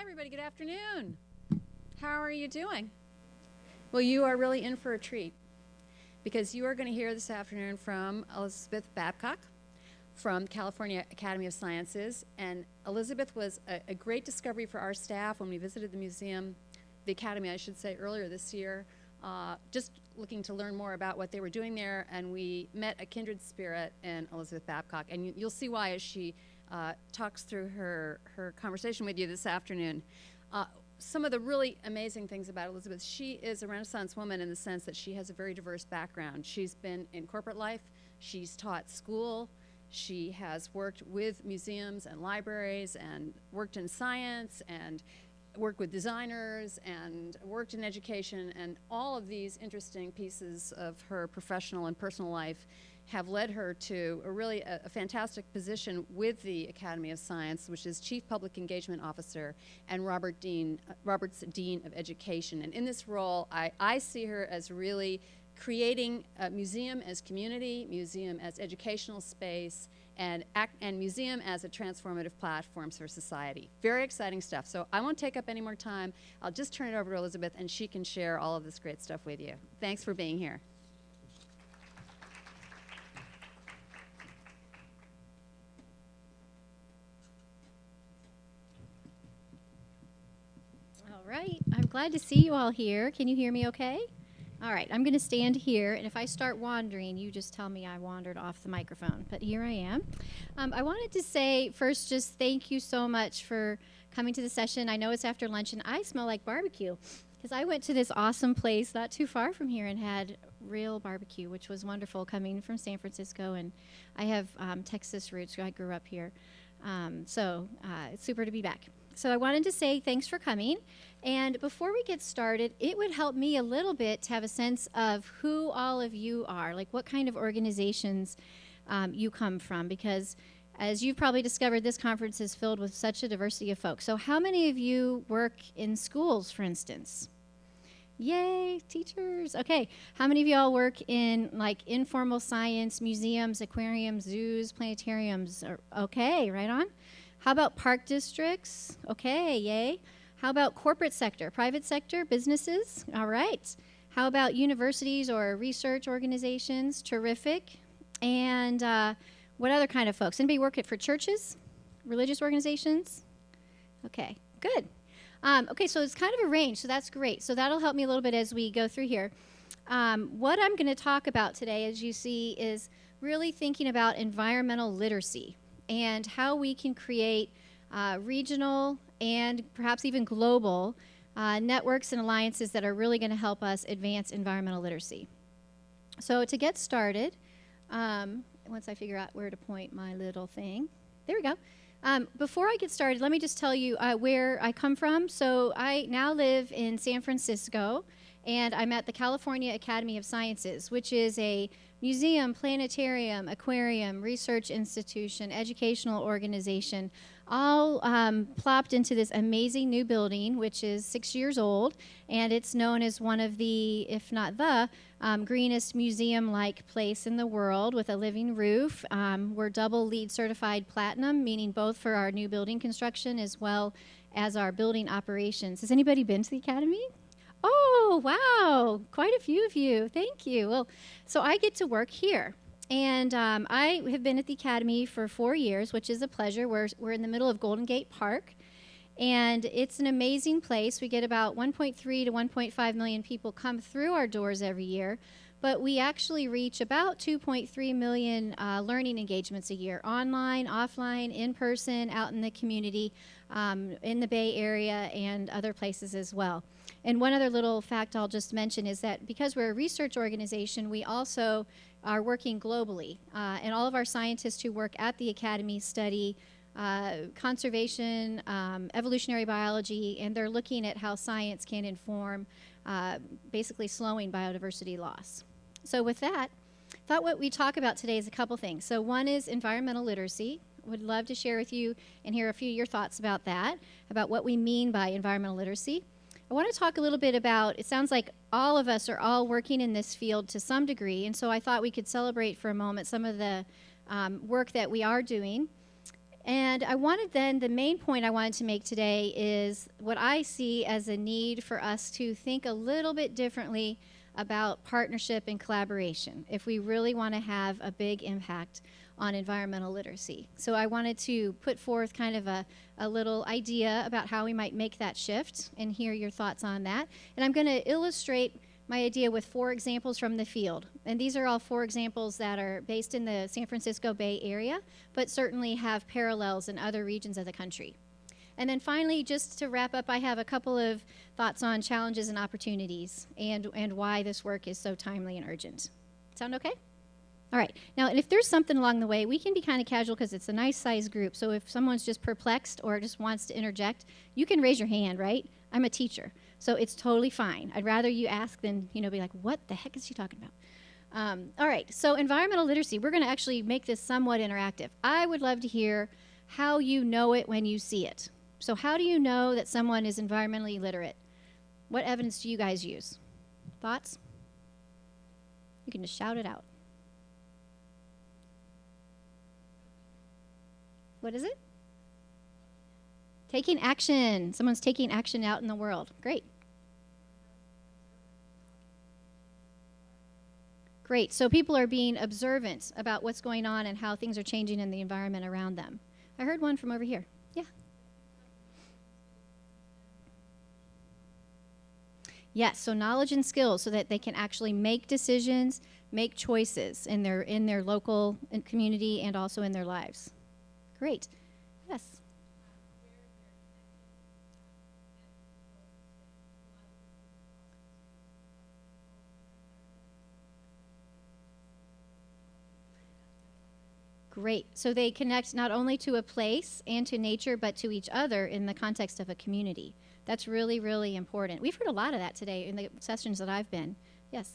everybody. Good afternoon. How are you doing? Well, you are really in for a treat because you are going to hear this afternoon from Elizabeth Babcock from California Academy of Sciences. And Elizabeth was a great discovery for our staff when we visited the museum, the Academy, I should say, earlier this year, just looking to learn more about what they were doing there. And we met a kindred spirit in Elizabeth Babcock. And you'll see why as she talks through her conversation with you this afternoon. Some of the really amazing things about Elizabeth, she is a Renaissance woman in the sense that she has a very diverse background. She's been in corporate life, she's taught school, she has worked with museums and libraries and worked in science and worked with designers and worked in education, and all of these interesting pieces of her professional and personal life have led her to a fantastic position with the Academy of Science, which is Chief Public Engagement Officer and Robert's Dean of Education. And in this role, I see her as really creating a museum as community, museum as educational space, and museum as a transformative platform for society. Very exciting stuff. So I won't take up any more time. I'll just turn it over to Elizabeth, and she can share all of this great stuff with you. Thanks for being here. All right, I'm glad to see you all here. Can you hear me okay? All right, I'm going to stand here, and if I start wandering, you just tell me I wandered off the microphone. But here I am. I wanted to say first just thank you so much for coming to the session. I know it's after lunch, and I smell like barbecue because I went to this awesome place not too far from here and had real barbecue, which was wonderful coming from San Francisco, and I have Texas roots. I grew up here, so it's super to be back. So I wanted to say thanks for coming. And before we get started, it would help me a little bit to have a sense of who all of you are, like what kind of organizations you come from, because as you've probably discovered, this conference is filled with such a diversity of folks. So how many of you work in schools, for instance? Yay, teachers. Okay, how many of y'all work in like informal science, museums, aquariums, zoos, planetariums? Okay, right on. How about park districts? Okay, yay. How about corporate sector, private sector, businesses? All right. How about universities or research organizations? Terrific. And what other kind of folks? Anybody work for churches, religious organizations? Okay, good. Okay, so it's kind of a range, so that's great. So that'll help me a little bit as we go through here. What I'm going to talk about today, as you see, is really thinking about environmental literacy and how we can create regional and perhaps even global networks and alliances that are really going to help us advance environmental literacy. So to get started, once I figure out where to point my little thing, there we go. Before I get started, let me just tell you where I come from. So I now live in San Francisco, and I'm at the California Academy of Sciences, which is a museum, planetarium, aquarium, research institution, educational organization, all plopped into this amazing new building, which is 6 years old, and it's known as one of the, if not the, greenest museum-like place in the world with a living roof. We're double LEED certified platinum, meaning both for our new building construction as well as our building operations. Has anybody been to the Academy? Oh, wow, quite a few of you. Thank you. Well, so I get to work here. And I have been at the Academy for 4 years, which is a pleasure. We're in the middle of Golden Gate Park, and it's an amazing place. We get about 1.3 to 1.5 million people come through our doors every year, but we actually reach about 2.3 million learning engagements a year, online, offline, in person, out in the community, in the Bay Area, and other places as well. And one other little fact I'll just mention is that because we're a research organization, we also are working globally. And all of our scientists who work at the Academy study conservation, evolutionary biology, and they're looking at how science can inform basically slowing biodiversity loss. So with that, I thought what we talk about today is a couple things. So one is environmental literacy. Would love to share with you and hear a few of your thoughts about that, about what we mean by environmental literacy. I want to talk a little bit about, it sounds like all of us are all working in this field to some degree, and so I thought we could celebrate for a moment some of the work that we are doing. And the main point I wanted to make today is what I see as a need for us to think a little bit differently about partnership and collaboration if we really want to have a big impact on environmental literacy. So I wanted to put forth kind of a little idea about how we might make that shift and hear your thoughts on that. And I'm going to illustrate my idea with 4 examples from the field. And these are all 4 examples that are based in the San Francisco Bay Area, but certainly have parallels in other regions of the country. And then finally, just to wrap up, I have a couple of thoughts on challenges and opportunities and why this work is so timely and urgent. Sound okay? All right. Now, if there's something along the way, we can be kind of casual because it's a nice sized group. So if someone's just perplexed or just wants to interject, you can raise your hand, right? I'm a teacher, so it's totally fine. I'd rather you ask than, be like, what the heck is she talking about? All right. So environmental literacy, we're going to actually make this somewhat interactive. I would love to hear how you know it when you see it. So how do you know that someone is environmentally literate? What evidence do you guys use? Thoughts? You can just shout it out. What is it? Taking action. Someone's taking action out in the world. Great. Great. So people are being observant about what's going on and how things are changing in the environment around them. I heard one from over here. Yeah. Yes, so knowledge and skills so that they can actually make decisions, make choices in their local community and also in their lives. Great. Yes. Great. So they connect not only to a place and to nature, but to each other in the context of a community. That's really, really important. We've heard a lot of that today in the sessions that I've been. Yes?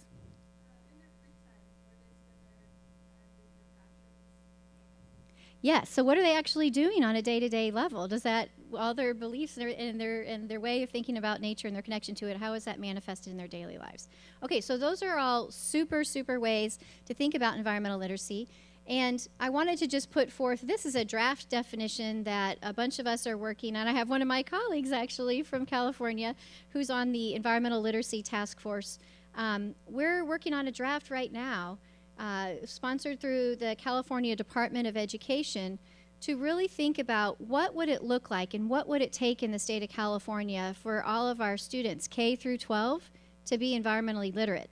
Yes. So what are they actually doing on a day-to-day level? Does that, all their beliefs and their way of thinking about nature and their connection to it, how is that manifested in their daily lives? Okay, so those are all super, super ways to think about environmental literacy. And I wanted to just put forth, this is a draft definition that a bunch of us are working on. I have one of my colleagues actually from California who's on the Environmental Literacy Task Force. We're working on a draft right now, sponsored through the California Department of Education, to really think about what would it look like and what would it take in the state of California for all of our students, K through 12, to be environmentally literate.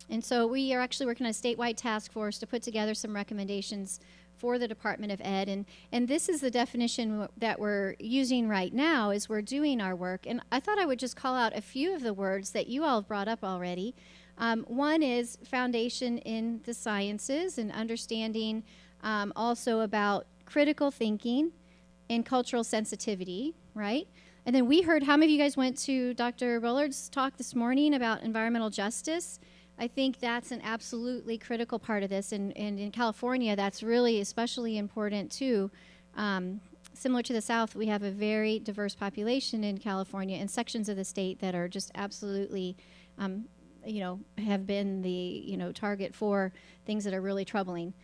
And so we are actually working on a statewide task force to put together some recommendations for the Department of Ed. And this is the definition that we're using right now as we're doing our work. And I thought I would just call out a few of the words that you all brought up already. One is foundation in the sciences and understanding also about critical thinking and cultural sensitivity, right? And then we heard, how many of you guys went to Dr. Bullard's talk this morning about environmental justice? I think that's an absolutely critical part of this, and in California, that's really especially important too. Similar to the South, we have a very diverse population in California and sections of the state that are just absolutely, have been the, target for things that are really troubling.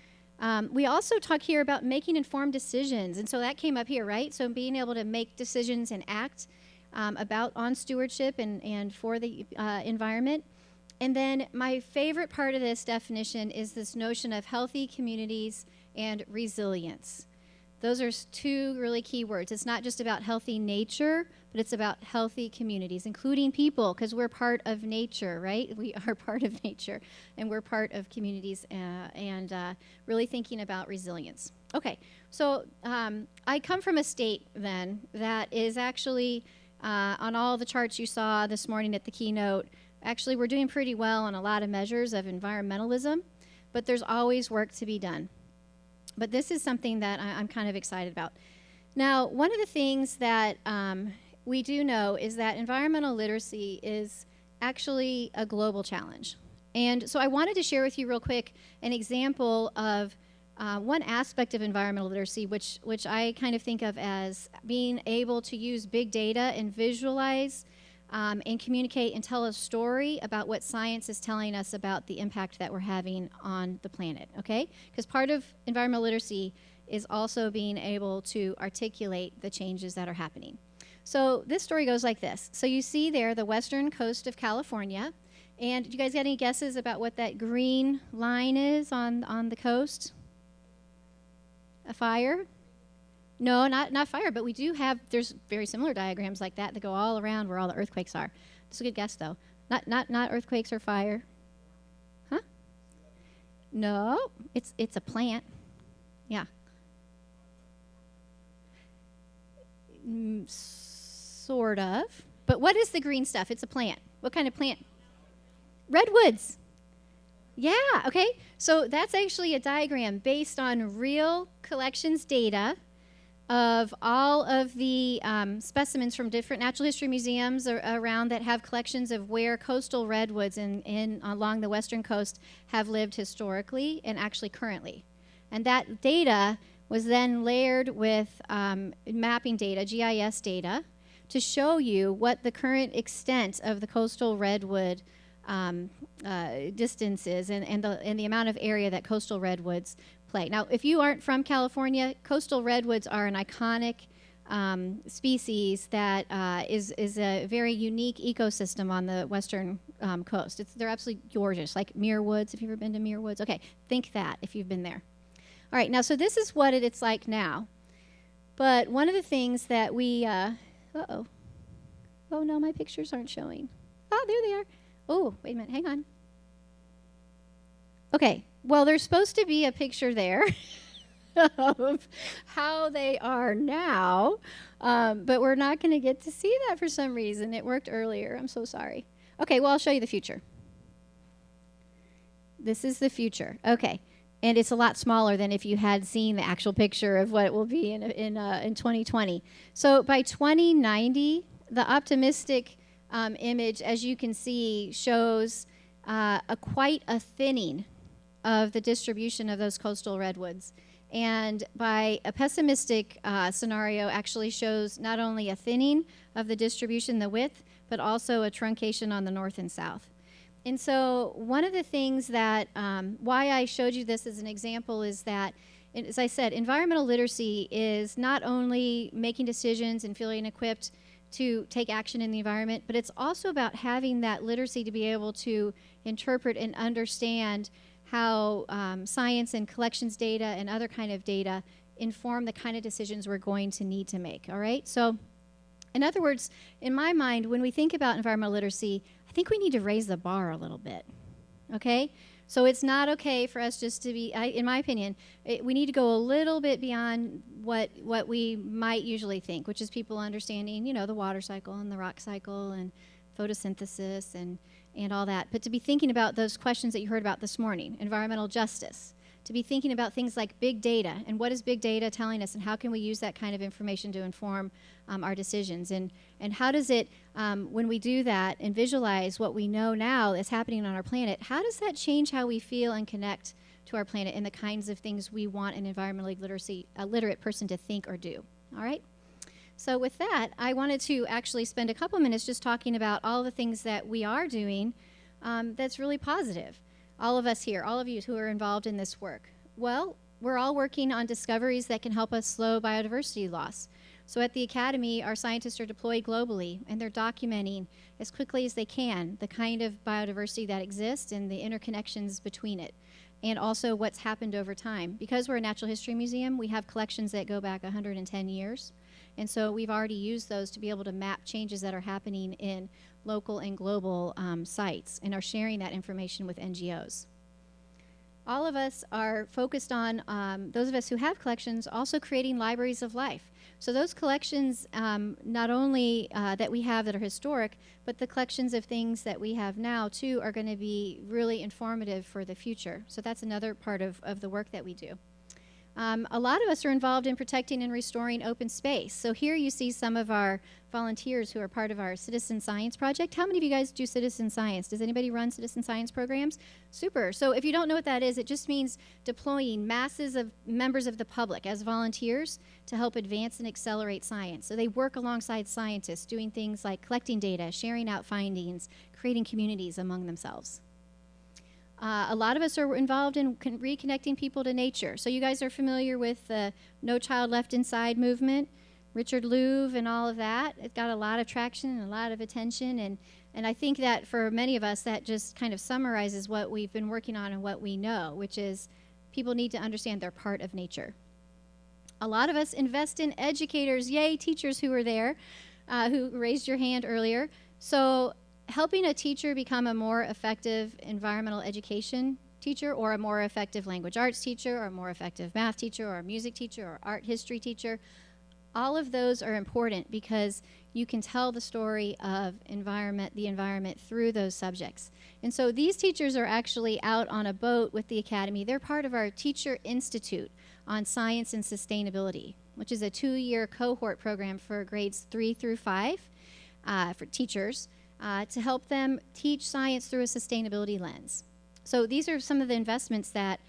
We also talk here about making informed decisions, and so that came up here, right? So being able to make decisions and act on stewardship and for the environment. And then my favorite part of this definition is this notion of healthy communities and resilience. Those are 2 really key words. It's not just about healthy nature, but it's about healthy communities, including people, because we're part of nature, right? We are part of nature, and we're part of communities, and really thinking about resilience. Okay, so I come from a state, then, that is actually, on all the charts you saw this morning at the keynote, actually, we're doing pretty well on a lot of measures of environmentalism, but there's always work to be done. But this is something that I'm kind of excited about. Now, one of the things that we do know is that environmental literacy is actually a global challenge. And so I wanted to share with you real quick an example of one aspect of environmental literacy, which I kind of think of as being able to use big data and visualize and communicate and tell a story about what science is telling us about the impact that we're having on the planet, okay? Because part of environmental literacy is also being able to articulate the changes that are happening. So this story goes like this. So you see there the western coast of California. And do you guys got any guesses about what that green line is on the coast? A fire? No, not fire, but we do have, there's very similar diagrams like that go all around where all the earthquakes are. That's a good guess, though. Not earthquakes or fire. Huh? No, it's a plant. Yeah. Sort of. But what is the green stuff? It's a plant. What kind of plant? Redwoods. Yeah, okay. So that's actually a diagram based on real collections data of all of the specimens from different natural history museums around that have collections of where coastal redwoods along the western coast have lived historically and actually currently. And that data was then layered with mapping data, GIS data, to show you what the current extent of the coastal redwood distance is and the amount of area that coastal redwoods play. Now, if you aren't from California, coastal redwoods are an iconic species that is a very unique ecosystem on the western coast. They're absolutely gorgeous, like Muir Woods. Have you ever been to Muir Woods? Okay, think that if you've been there. All right, now, so this is what it's like now. But one of the things that we, oh no, my pictures aren't showing. Oh, there they are. Oh, wait a minute, hang on. Okay, well, there's supposed to be a picture there of how they are now, but we're not going to get to see that for some reason. It worked earlier. I'm so sorry. Okay, well, I'll show you the future. This is the future. Okay, and it's a lot smaller than if you had seen the actual picture of what it will be in 2020. So by 2090, the optimistic image, as you can see, shows quite a thinning of the distribution of those coastal redwoods. And by a pessimistic scenario actually shows not only a thinning of the distribution, the width, but also a truncation on the north and south. And so one of the things that, why I showed you this as an example is that, as I said, environmental literacy is not only making decisions and feeling equipped to take action in the environment, but it's also about having that literacy to be able to interpret and understand how science and collections data and other kind of data inform the kind of decisions we're going to need to make, all right? So, in other words, in my mind, when we think about environmental literacy, I think we need to raise the bar a little bit, okay? So it's not okay for us just to be, in my opinion, we need to go a little bit beyond what we might usually think, which is people understanding, the water cycle and the rock cycle and photosynthesis and all that. But to be thinking about those questions that you heard about this morning, environmental justice, to be thinking about things like big data and what is big data telling us and how can we use that kind of information to inform our decisions and how does it, when we do that and visualize what we know now is happening on our planet, how does that change how we feel and connect to our planet and the kinds of things we want an environmentally literate person to think or do, all right? So with that, I wanted to actually spend a couple minutes just talking about all the things that we are doing that's really positive. All of us here, all of you who are involved in this work. Well, we're all working on discoveries that can help us slow biodiversity loss. So at the Academy, our scientists are deployed globally, and they're documenting as quickly as they can the kind of biodiversity that exists and the interconnections between it, and also what's happened over time. Because we're a natural history museum, we have collections that go back 110 years. And so we've already used those to be able to map changes that are happening in local and global sites and are sharing that information with NGOs. All of us are focused on, those of us who have collections, also creating libraries of life. So those collections, not only that we have that are historic, but the collections of things that we have now, too, are going to be really informative for the future. So that's another part of the work that we do. A lot of us are involved in protecting and restoring open space. So here you see some of our volunteers who are part of our citizen science project. How many of you guys do citizen science? Does anybody run citizen science programs? Super. So if you don't know what that is, it just means deploying masses of members of the public as volunteers to help advance and accelerate science. So they work alongside scientists doing things like collecting data, sharing out findings, creating communities among themselves. A lot of us are involved in reconnecting people to nature. So you guys are familiar with the No Child Left Inside movement, Richard Louv and all of that. It got a lot of traction and a lot of attention. And I think that for many of us, that just kind of summarizes what we've been working on and what we know, which is people need to understand they're part of nature. A lot of us invest in educators. Yay, teachers who were there, who raised your hand earlier. So helping a teacher become a more effective environmental education teacher, or a more effective language arts teacher, or a more effective math teacher, or a music teacher, or art history teacher, all of those are important because you can tell the story of the environment through those subjects. And so these teachers are actually out on a boat with the Academy. They're part of our Teacher Institute on Science and Sustainability, which is a 2-year cohort program for grades 3 through 5 for teachers to help them teach science through a sustainability lens. So these are some of the investments that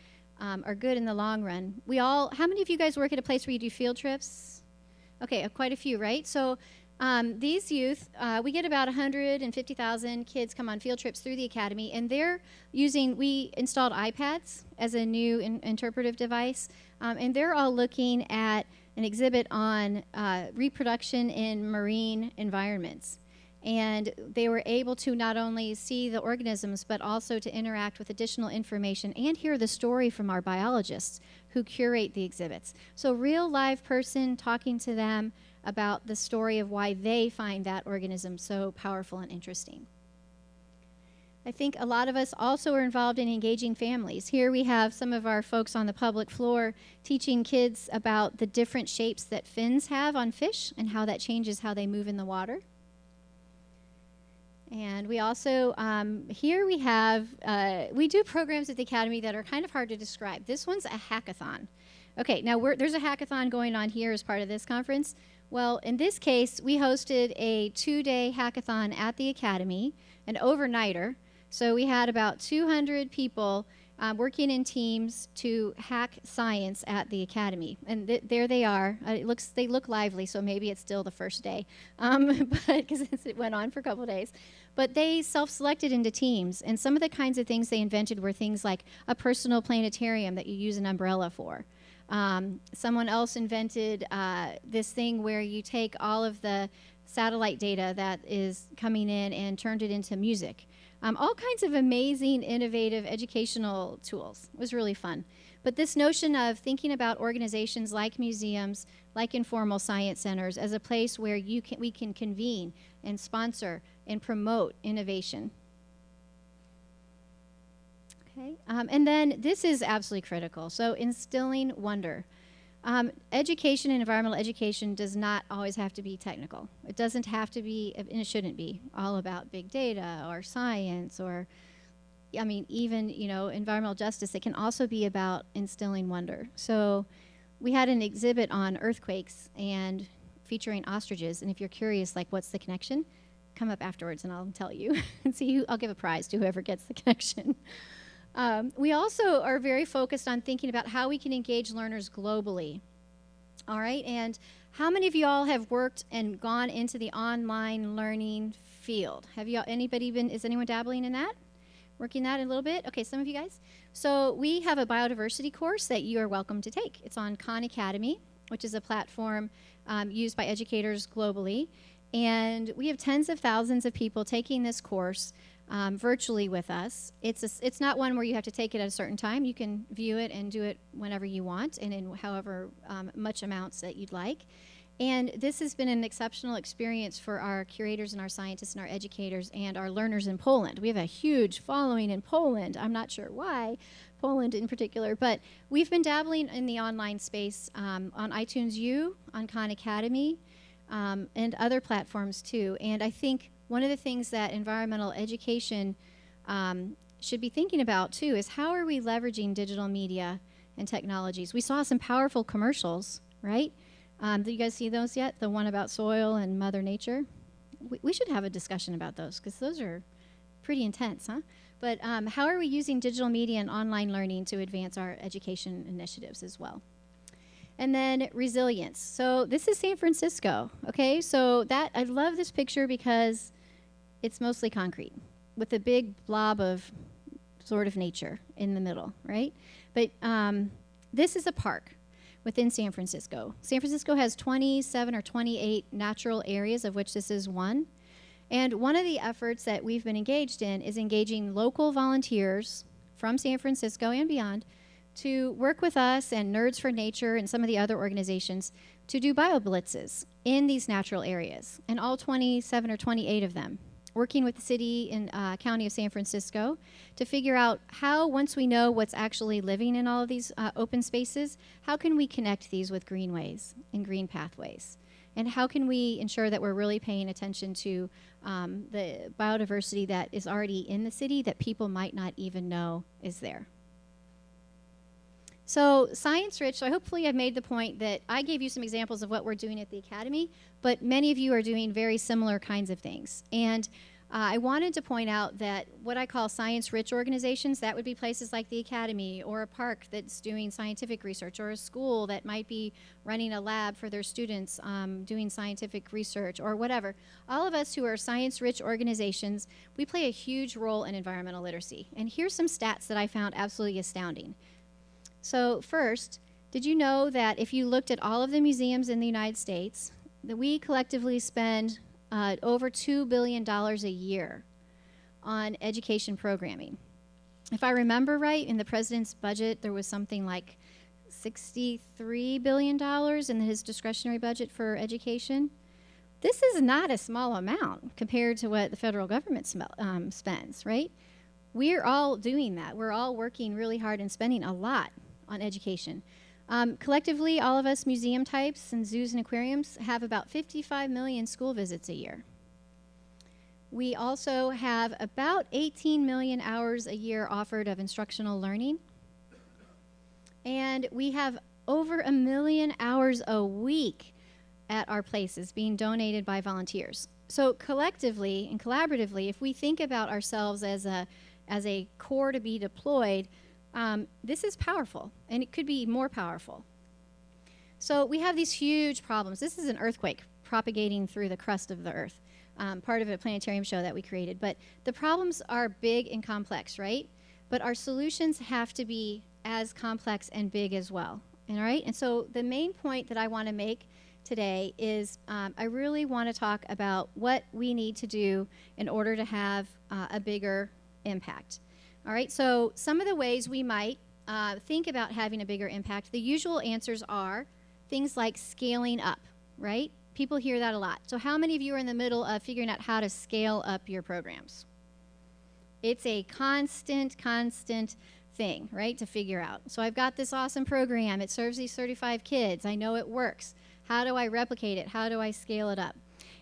are good in the long run. How many of you guys work at a place where you do field trips? Okay, quite a few, right? So these youth, we get about 150,000 kids come on field trips through the Academy, and we installed iPads as a new interpretive device, and they're all looking at an exhibit on reproduction in marine environments. And they were able to not only see the organisms, but also to interact with additional information and hear the story from our biologists who curate the exhibits. So real live person talking to them about the story of why they find that organism so powerful and interesting. I think a lot of us also are involved in engaging families. Here we have some of our folks on the public floor teaching kids about the different shapes that fins have on fish and how that changes how they move in the water. And we also, here we have, we do programs at the Academy that are kind of hard to describe. This one's a hackathon. Okay, now there's a hackathon going on here as part of this conference. Well, in this case, we hosted a 2-day hackathon at the Academy, an overnighter. So we had about 200 people working in teams to hack science at the Academy. And there they are. They look lively, so maybe it's still the first day, but because it went on for a couple days. But they self-selected into teams, and some of the kinds of things they invented were things like a personal planetarium that you use an umbrella for. Someone else invented this thing where you take all of the satellite data that is coming in and turned it into music. All kinds of amazing, innovative educational tools. It was really fun. But this notion of thinking about organizations like museums, like informal science centers, as a place where we can convene and sponsor and promote innovation. Okay, and then this is absolutely critical. So instilling wonder. Education and environmental education does not always have to be technical. It doesn't have to be, and it shouldn't be, all about big data or science or, I mean, even, environmental justice. It can also be about instilling wonder. So we had an exhibit on earthquakes and featuring ostriches. And if you're curious, like, what's the connection? Come up afterwards and I'll tell you and I'll give a prize to whoever gets the connection. We also are very focused on thinking about how we can engage learners globally. All right, and how many of you all have worked and gone into the online learning field? Is anyone dabbling in that? Working that a little bit? Okay, some of you guys. So we have a biodiversity course that you are welcome to take. It's on Khan Academy, which is a platform used by educators globally. And we have tens of thousands of people taking this course virtually with us. It's not one where you have to take it at a certain time. You can view it and do it whenever you want and in however much amounts that you'd like. And this has been an exceptional experience for our curators and our scientists and our educators and our learners in Poland. We have a huge following in Poland. I'm not sure why, Poland in particular, but we've been dabbling in the online space on iTunes U, on Khan Academy, and other platforms too. And I think one of the things that environmental education should be thinking about too is how are we leveraging digital media and technologies? We saw some powerful commercials, right? Did you guys see those yet? The one about soil and Mother Nature? We should have a discussion about those because those are pretty intense, huh? But how are we using digital media and online learning to advance our education initiatives as well? And then resilience. So this is San Francisco, okay? So I love this picture because it's mostly concrete with a big blob of sort of nature in the middle, right? But this is a park within San Francisco. San Francisco has 27 or 28 natural areas, of which this is one. And one of the efforts that we've been engaged in is engaging local volunteers from San Francisco and beyond to work with us and Nerds for Nature and some of the other organizations to do bioblitzes in these natural areas, and all 27 or 28 of them, working with the city and county of San Francisco to figure out how, once we know what's actually living in all of these open spaces, how can we connect these with greenways and green pathways? And how can we ensure that we're really paying attention to the biodiversity that is already in the city that people might not even know is there? So science rich, so hopefully I've made the point that I gave you some examples of what we're doing at the Academy, but many of you are doing very similar kinds of things. And I wanted to point out that what I call science rich organizations, that would be places like the Academy, or a park that's doing scientific research, or a school that might be running a lab for their students doing scientific research, or whatever. All of us who are science rich organizations, we play a huge role in environmental literacy. And here's some stats that I found absolutely astounding. So first, did you know that if you looked at all of the museums in the United States, that we collectively spend over $2 billion a year on education programming? If I remember right, in the president's budget, there was something like $63 billion in his discretionary budget for education. This is not a small amount compared to what the federal government spends, right? We're all doing that. We're all working really hard and spending a lot on education. Collectively, all of us museum types and zoos and aquariums have about 55 million school visits a year. We also have about 18 million hours a year offered of instructional learning. And we have over 1 million hours a week at our places being donated by volunteers. So collectively and collaboratively, if we think about ourselves as a core to be deployed, this is powerful, and it could be more powerful. So we have these huge problems. This is an earthquake propagating through the crust of the earth, part of a planetarium show that we created. But the problems are big and complex, right? But our solutions have to be as complex and big as well. All right? And so the main point that I want to make today is I really want to talk about what we need to do in order to have a bigger impact. All right, so some of the ways we might think about having a bigger impact, the usual answers are things like scaling up, right? People hear that a lot. So how many of you are in the middle of figuring out how to scale up your programs? It's a constant thing, right, to figure out. So I've got this awesome program. It serves these 35 kids. I know it works. How do I replicate it? How do I scale it up?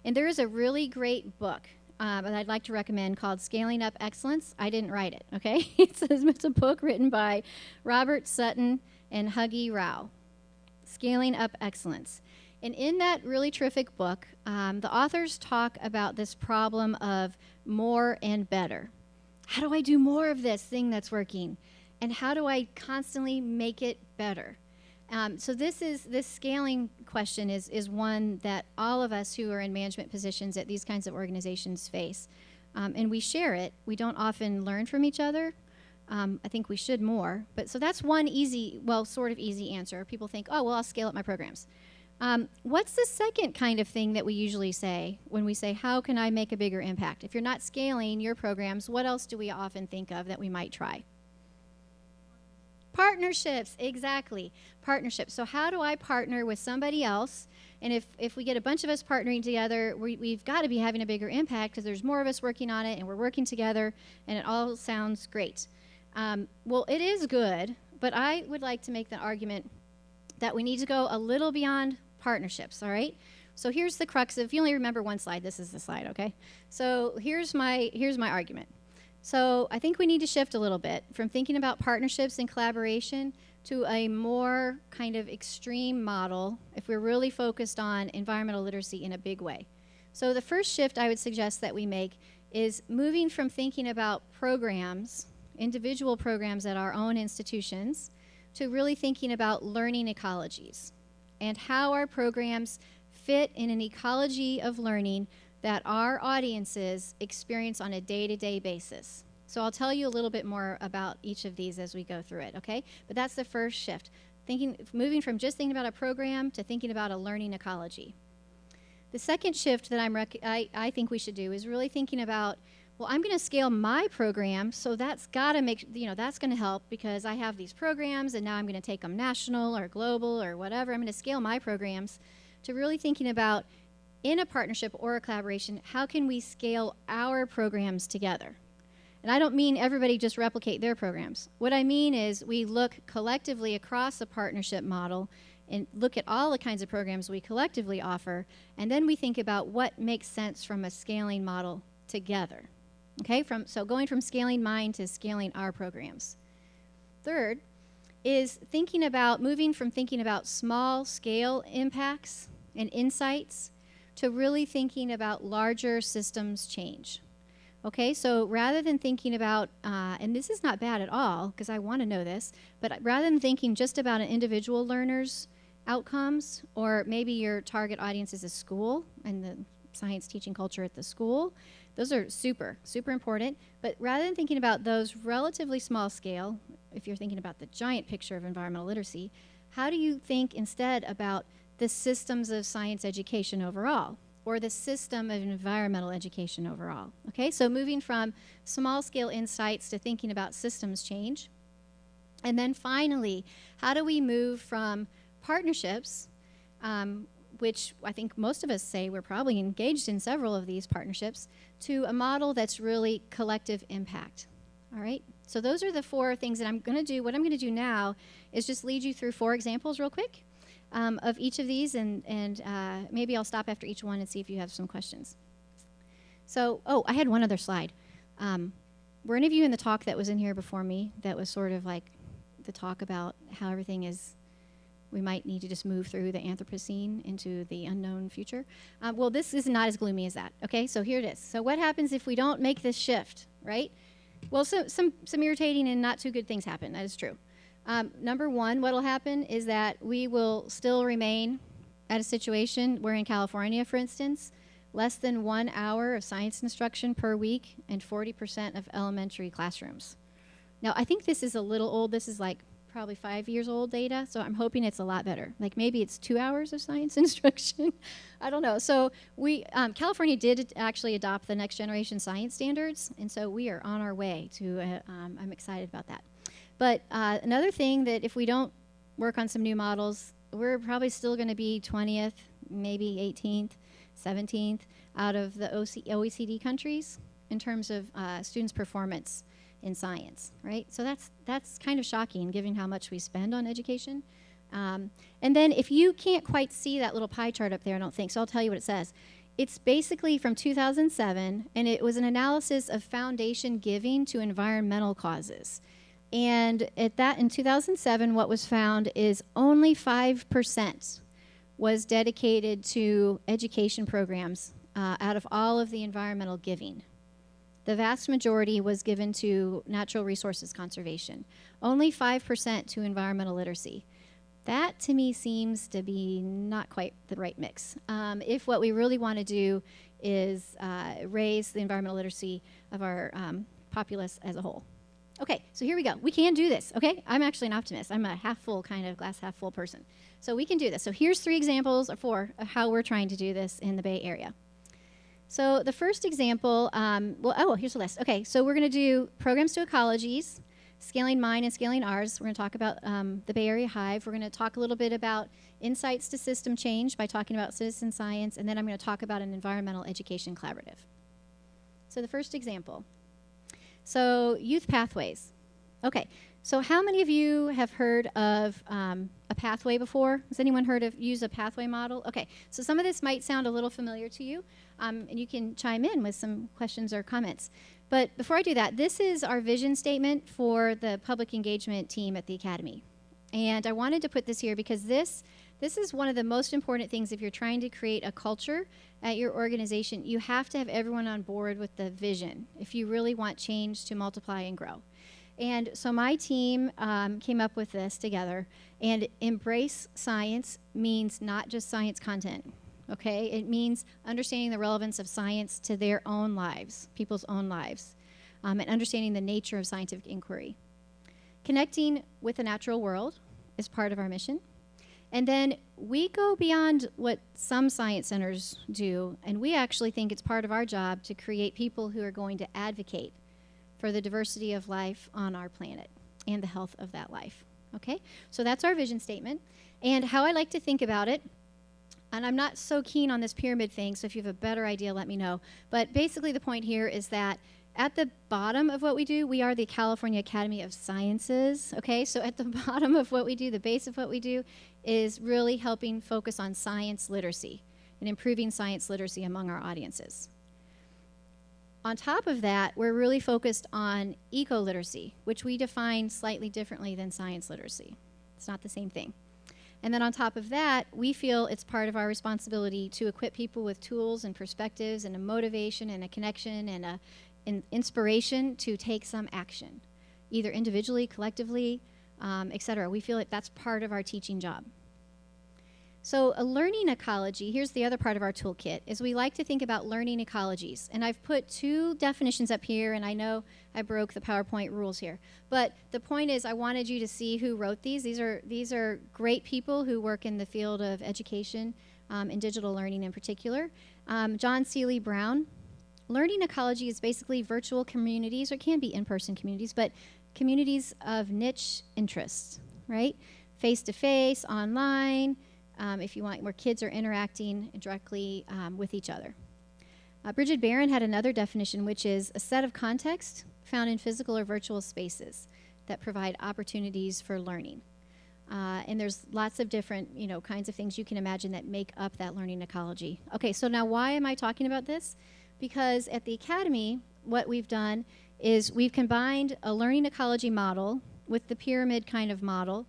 And there is a really great book that I'd like to recommend called Scaling Up Excellence. I didn't write it, okay? It's a book written by Robert Sutton and Huggy Rao, Scaling Up Excellence. And in that really terrific book, the authors talk about this problem of more and better. How do I do more of this thing that's working? And how do I constantly make it better? So this scaling question is one that all of us who are in management positions at these kinds of organizations face. And we share it. We don't often learn from each other. I think we should more. But so that's one sort of easy answer. People think, oh, well, I'll scale up my programs. What's the second kind of thing that we usually say when we say, how can I make a bigger impact? If you're not scaling your programs, what else do we often think of that we might try? Partnerships, exactly. Partnerships. So how do I partner with somebody else? And if we get a bunch of us partnering together, we've got to be having a bigger impact because there's more of us working on it and we're working together and it all sounds great. Well, it is good, but I would like to make the argument that we need to go a little beyond partnerships, all right? So here's the crux of, if you only remember one slide, this is the slide, okay? So here's my argument. So I think we need to shift a little bit from thinking about partnerships and collaboration to a more kind of extreme model if we're really focused on environmental literacy in a big way. So the first shift I would suggest that we make is moving from thinking about programs, individual programs at our own institutions, to really thinking about learning ecologies and how our programs fit in an ecology of learning that our audiences experience on a day-to-day basis. So I'll tell you a little bit more about each of these as we go through it, okay? But that's the first shift. Moving from just thinking about a program to thinking about a learning ecology. The second shift that I think we should do is really thinking about, well, I'm going to scale my program, so that's got to that's going to help because I have these programs and now I'm going to take them national or global or whatever. I'm going to scale my programs to really thinking about, in a partnership or a collaboration, how can we scale our programs together? And I don't mean everybody just replicate their programs. What I mean is we look collectively across a partnership model and look at all the kinds of programs we collectively offer, and then we think about what makes sense from a scaling model together. Okay, so going from scaling mine to scaling our programs. Third is moving from thinking about small scale impacts and insights to really thinking about larger systems change. Okay, so rather than thinking about, and this is not bad at all, because I want to know this, but rather than thinking just about an individual learner's outcomes, or maybe your target audience is a school and the science teaching culture at the school, those are super, super important. But rather than thinking about those relatively small scale, if you're thinking about the giant picture of environmental literacy, how do you think instead about the systems of science education overall? Or the system of environmental education overall. Okay, so moving from small scale insights to thinking about systems change. And then finally, how do we move from partnerships, which I think most of us say we're probably engaged in several of these partnerships, to a model that's really collective impact. All right, so those are the four things that I'm going to do. What I'm going to do now is just lead you through 4 examples real quick. Of each of these, and maybe I'll stop after each one and see if you have some questions. So, I had one other slide. Were any of you in the talk that was in here before me that was sort of like the talk about how everything is, we might need to just move through the Anthropocene into the unknown future? Well, this is not as gloomy as that, okay? So here it is. So what happens if we don't make this shift, right? Well, some irritating and not too good things happen. That is true. Number one, what will happen is that we will still remain at a situation where in California, for instance, less than 1 hour of science instruction per week and 40% of elementary classrooms. Now, I think this is a little old. This is like probably 5 years old data, so I'm hoping it's a lot better. Like maybe it's 2 hours of science instruction. I don't know. So California did actually adopt the next generation science standards, and so we are on our way to, I'm excited about that. But another thing that if we don't work on some new models, we're probably still going to be 20th, maybe 18th, 17th out of the OECD countries in terms of students' performance in science, right? So that's kind of shocking given how much we spend on education. And then if you can't quite see that little pie chart up there, I don't think, so I'll tell you what it says. It's basically from 2007, and it was an analysis of foundation giving to environmental causes. And in 2007, what was found is only 5% was dedicated to education programs out of all of the environmental giving. The vast majority was given to natural resources conservation. Only 5% to environmental literacy. That, to me, seems to be not quite the right mix. If what we really want to do is raise the environmental literacy of our populace as a whole. Okay, so here we go. We can do this, okay? I'm actually an optimist. I'm a half-full kind of glass half-full person. So we can do this. So here's 3 examples, or 4, of how we're trying to do this in the Bay Area. So the first example, here's a list. Okay, so we're going to do programs to ecologies, scaling mine and scaling ours. We're going to talk about the Bay Area HIVE. We're going to talk a little bit about insights to system change by talking about citizen science, and then I'm going to talk about an environmental education collaborative. So the first example. So youth pathways. Okay, so how many of you have heard of a pathway before? Has anyone used a pathway model? Okay, so some of this might sound a little familiar to you, and you can chime in with some questions or comments. But before I do that, this is our vision statement for the public engagement team at the Academy. And I wanted to put this here because this is one of the most important things if you're trying to create a culture at your organization. You have to have everyone on board with the vision if you really want change to multiply and grow. And so my team came up with this together. And embrace science means not just science content, okay? It means understanding the relevance of science to their own lives, people's own lives. and understanding the nature of scientific inquiry. Connecting with the natural world is part of our mission. And then we go beyond what some science centers do, and we actually think it's part of our job to create people who are going to advocate for the diversity of life on our planet and the health of that life. Okay? So that's our vision statement. And how I like to think about it, and I'm not so keen on this pyramid thing, so if you have a better idea, let me know. But basically the point here is that at the bottom of what we do, we are the California Academy of Sciences, okay? So at the bottom of what we do, the base of what we do, is really helping focus on science literacy and improving science literacy among our audiences. On top of that, we're really focused on eco-literacy, which we define slightly differently than science literacy. It's not the same thing. And then on top of that, we feel it's part of our responsibility to equip people with tools and perspectives and a motivation and a connection and an inspiration to take some action, either individually, collectively, et cetera. We feel like that's part of our teaching job. So a learning ecology, here's the other part of our toolkit, is we like to think about learning ecologies. And I've put 2 definitions up here, and I know I broke the PowerPoint rules here. But the point is I wanted you to see who wrote these. These are great people who work in the field of education and digital learning in particular. John Seeley Brown. Learning ecology is basically virtual communities, or it can be in-person communities, but communities of niche interests, right? Face-to-face, online, if you want, where kids are interacting directly with each other. Bridget Barron had another definition, which is a set of context found in physical or virtual spaces that provide opportunities for learning. And there's lots of different, kinds of things you can imagine that make up that learning ecology. Okay, so now why am I talking about this? Because at the Academy, what we've done is we've combined a learning ecology model with the pyramid kind of model,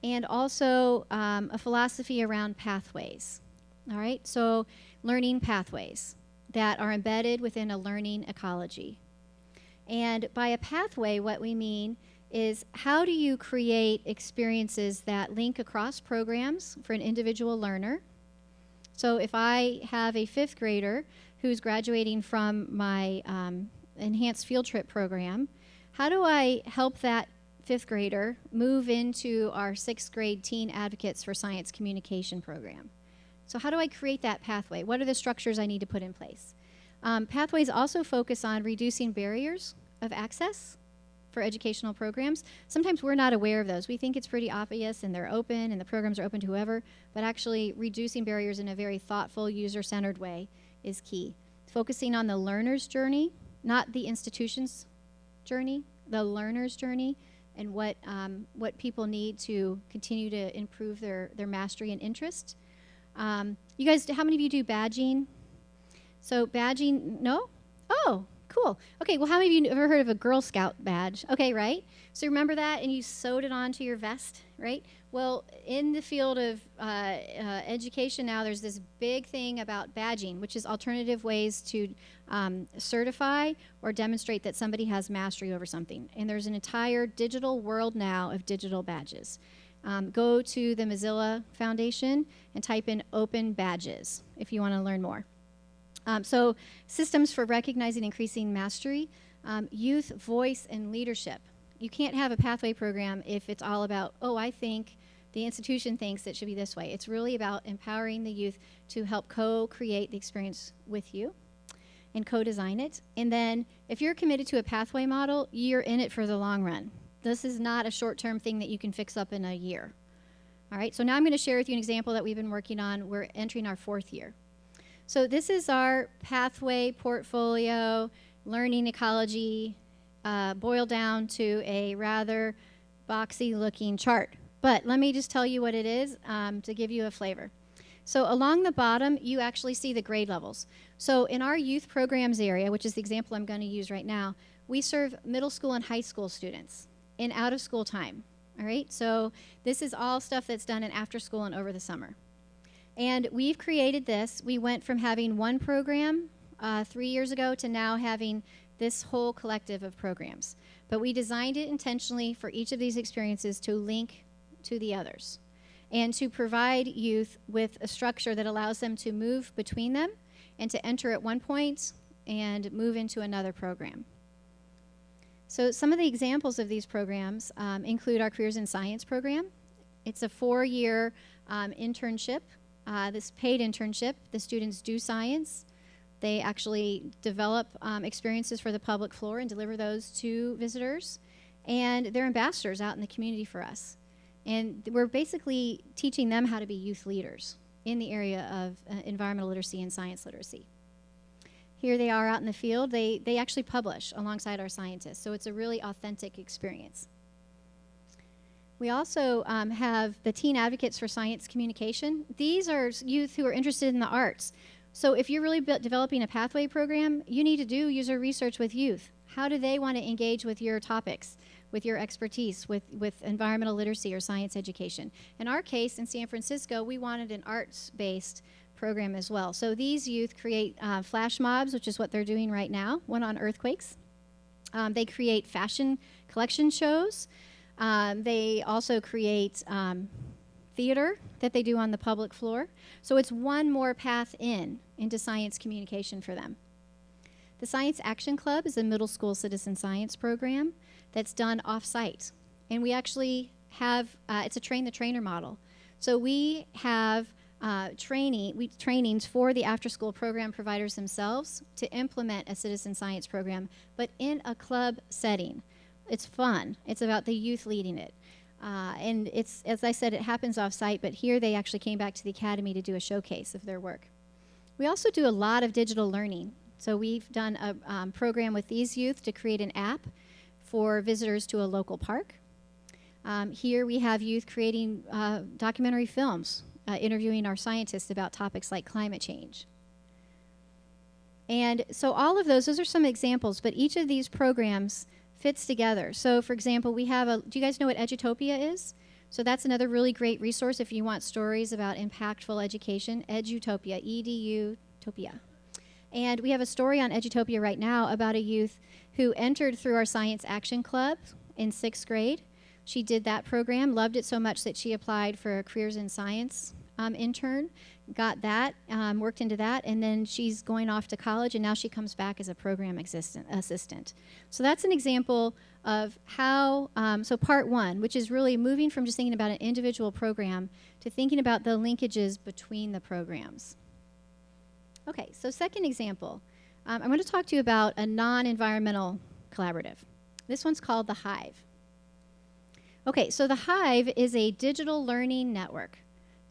and also a philosophy around pathways. All right, so learning pathways that are embedded within a learning ecology. And by a pathway, what we mean is how do you create experiences that link across programs for an individual learner? So if I have a 5th grader who's graduating from my enhanced field trip program, how do I help that 5th grader move into our 6th grade Teen Advocates for Science communication program? So how do I create that pathway? What are the structures I need to put in place? Pathways also focus on reducing barriers of access for educational programs. Sometimes we're not aware of those. We think it's pretty obvious and they're open and the programs are open to whoever, but actually reducing barriers in a very thoughtful, user-centered way is key. Focusing on the learner's journey, not the institution's journey, the learner's journey, and what people need to continue to improve their mastery and interest. You guys, how many of you do badging? So badging, no? Oh, cool. Okay, well, how many of you ever heard of a Girl Scout badge? Okay, right? So remember that, and you sewed it onto your vest, right? Well, in the field of education now, there's this big thing about badging, which is alternative ways to certify or demonstrate that somebody has mastery over something. And there's an entire digital world now of digital badges. Go to the Mozilla Foundation and type in open badges if you want to learn more. So systems for recognizing increasing mastery, youth, voice, and leadership. You can't have a pathway program if it's all about, oh, I think the institution thinks it should be this way. It's really about empowering the youth to help co-create the experience with you and co-design it. And then if you're committed to a pathway model, you're in it for the long run. This is not a short-term thing that you can fix up in a year. All right, so now I'm going to share with you an example that we've been working on. We're entering our 4th year. So this is our pathway portfolio, learning ecology, boiled down to a rather boxy-looking chart. But let me just tell you what it is to give you a flavor. So along the bottom, you actually see the grade levels. So in our youth programs area, which is the example I'm going to use right now, we serve middle school and high school students in out-of-school time. All right, so this is all stuff that's done in after school and over the summer. And we've created this. We went from having one program 3 years ago to now having this whole collective of programs. But we designed it intentionally for each of these experiences to link to the others and to provide youth with a structure that allows them to move between them and to enter at one point and move into another program. So some of the examples of these programs include our Careers in Science program. It's a 4-year internship, this paid internship. The students do science. They actually develop experiences for the public floor and deliver those to visitors. And they're ambassadors out in the community for us. And we're basically teaching them how to be youth leaders in the area of environmental literacy and science literacy. Here they are out in the field. They actually publish alongside our scientists, so it's a really authentic experience. We also have the Teen Advocates for Science Communication. These are youth who are interested in the arts. So if you're really developing a pathway program, you need to do user research with youth. How do they want to engage with your topics, with your expertise, with environmental literacy or science education? In our case, in San Francisco, we wanted an arts-based program as well. So these youth create flash mobs, which is what they're doing right now, one on earthquakes. They create fashion collection shows. They also create theater that they do on the public floor. So it's one more path into science communication for them. The Science Action Club is a middle school citizen science program that's done off-site. And we actually have, it's a train-the-trainer model. So we have trainings for the after-school program providers themselves to implement a citizen science program, but in a club setting. It's fun. It's about the youth leading it. And it's, as I said, it happens off-site, but here they actually came back to the academy to do a showcase of their work. We also do a lot of digital learning. So we've done a program with these youth to create an app for visitors to a local park. Here we have youth creating documentary films, interviewing our scientists about topics like climate change. And so all of those are some examples, but each of these programs fits together. So for example, we have do you guys know what Edutopia is? So that's another really great resource if you want stories about impactful education, Edutopia, E-D-U-topia. And we have a story on Edutopia right now about a youth who entered through our Science Action Club in 6th grade. She did that program, loved it so much that she applied for a Careers in Science intern, got that, worked into that, and then she's going off to college, and now she comes back as a program assistant. So that's an example of how, so part one, which is really moving from just thinking about an individual program to thinking about the linkages between the programs. Okay, so second example, I'm going to talk to you about a non-environmental collaborative. This one's called the HIVE. Okay, so the HIVE is a digital learning network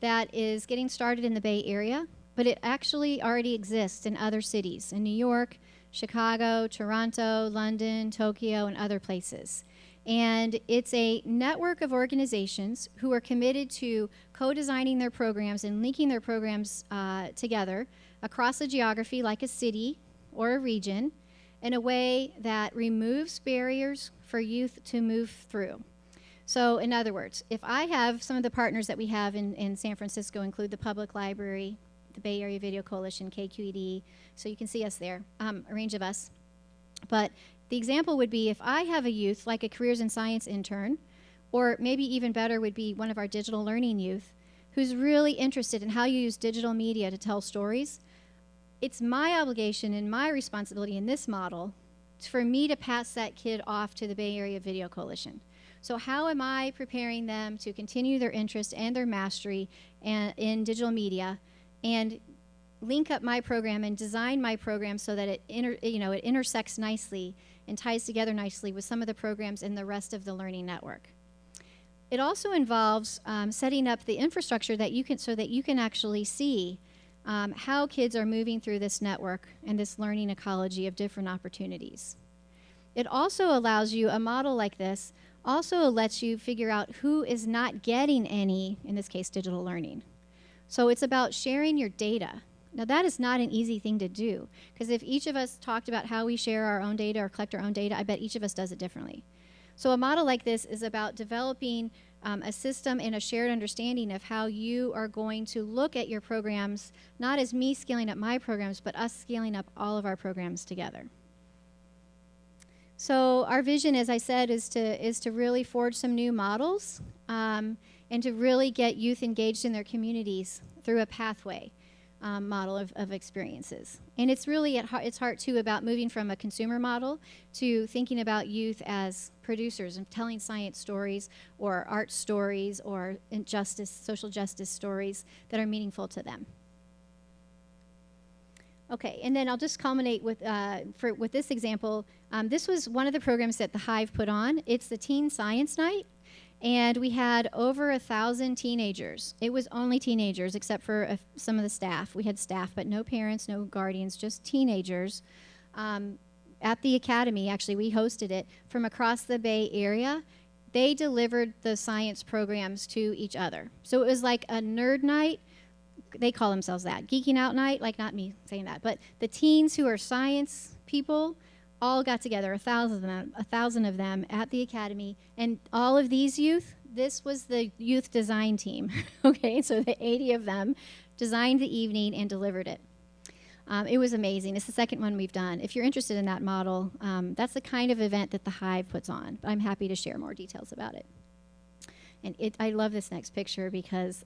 that is getting started in the Bay Area, but it actually already exists in other cities, in New York, Chicago, Toronto, London, Tokyo, and other places. And it's a network of organizations who are committed to co-designing their programs and linking their programs together across a geography like a city or a region in a way that removes barriers for youth to move through. So in other words, if I have some of the partners that we have in San Francisco include the Public Library, the Bay Area Video Coalition, KQED, so you can see us there, a range of us. But the example would be if I have a youth like a Careers in Science intern, or maybe even better would be one of our digital learning youth who's really interested in how you use digital media to tell stories, it's my obligation and my responsibility in this model for me to pass that kid off to the Bay Area Video Coalition. So how am I preparing them to continue their interest and their mastery in digital media and link up my program and design my program so that it intersects nicely and ties together nicely with some of the programs in the rest of the learning network. It also involves setting up the infrastructure that you can, so that you can actually see how kids are moving through this network and this learning ecology of different opportunities. It also allows you, a model like this, also lets you figure out who is not getting any, in this case, digital learning. So it's about sharing your data. Now that is not an easy thing to do, because if each of us talked about how we share our own data or collect our own data, I bet each of us does it differently. So a model like this is about developing a system and a shared understanding of how you are going to look at your programs, not as me scaling up my programs, but us scaling up all of our programs together. So our vision, as I said, is to really forge some new models and to really get youth engaged in their communities through a pathway. model of experiences. And it's really at its heart, too, about moving from a consumer model to thinking about youth as producers and telling science stories or art stories or social justice stories that are meaningful to them. Okay, and then I'll just culminate with this example. This was one of the programs that the HIVE put on. It's the Teen Science Night. And we had over 1,000 teenagers. It was only teenagers, except for some of the staff. We had staff, but no parents, no guardians, just teenagers. At the academy, actually, we hosted it from across the Bay Area. They delivered the science programs to each other. So it was like a nerd night. They call themselves that, geeking out night, like not me saying that, but the teens who are science people all got together, 1,000 of them at the academy, and all of these youth, this was the youth design team, okay? So the 80 of them designed the evening and delivered it. It was amazing. It's the second one we've done. If you're interested in that model, that's the kind of event that the HIVE puts on. I'm happy to share more details about it. And I love this next picture because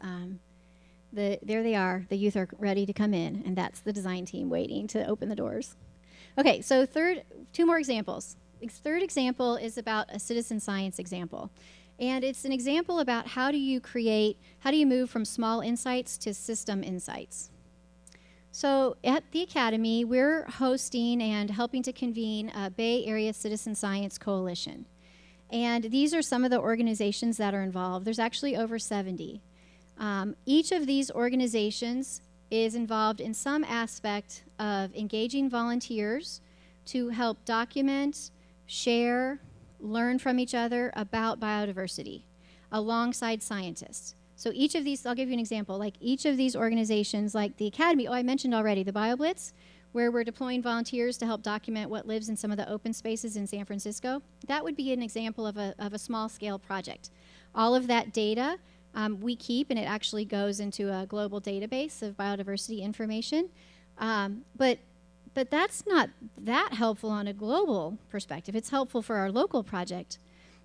there they are. The youth are ready to come in, and that's the design team waiting to open the doors. Okay, so two more examples. Third example is about a citizen science example. And it's an example about how do you move from small insights to system insights. So at the Academy, we're hosting and helping to convene a Bay Area Citizen Science Coalition. And these are some of the organizations that are involved. There's actually over 70. Each of these organizations is involved in some aspect of engaging volunteers to help document, share, learn from each other about biodiversity alongside scientists. So each of these, I'll give you an example, like each of these organizations, like the Academy, I mentioned already, the BioBlitz, where we're deploying volunteers to help document what lives in some of the open spaces in San Francisco. That would be an example of a small-scale project. All of that data we keep, and it actually goes into a global database of biodiversity information. But that's not that helpful on a global perspective. It's helpful for our local project.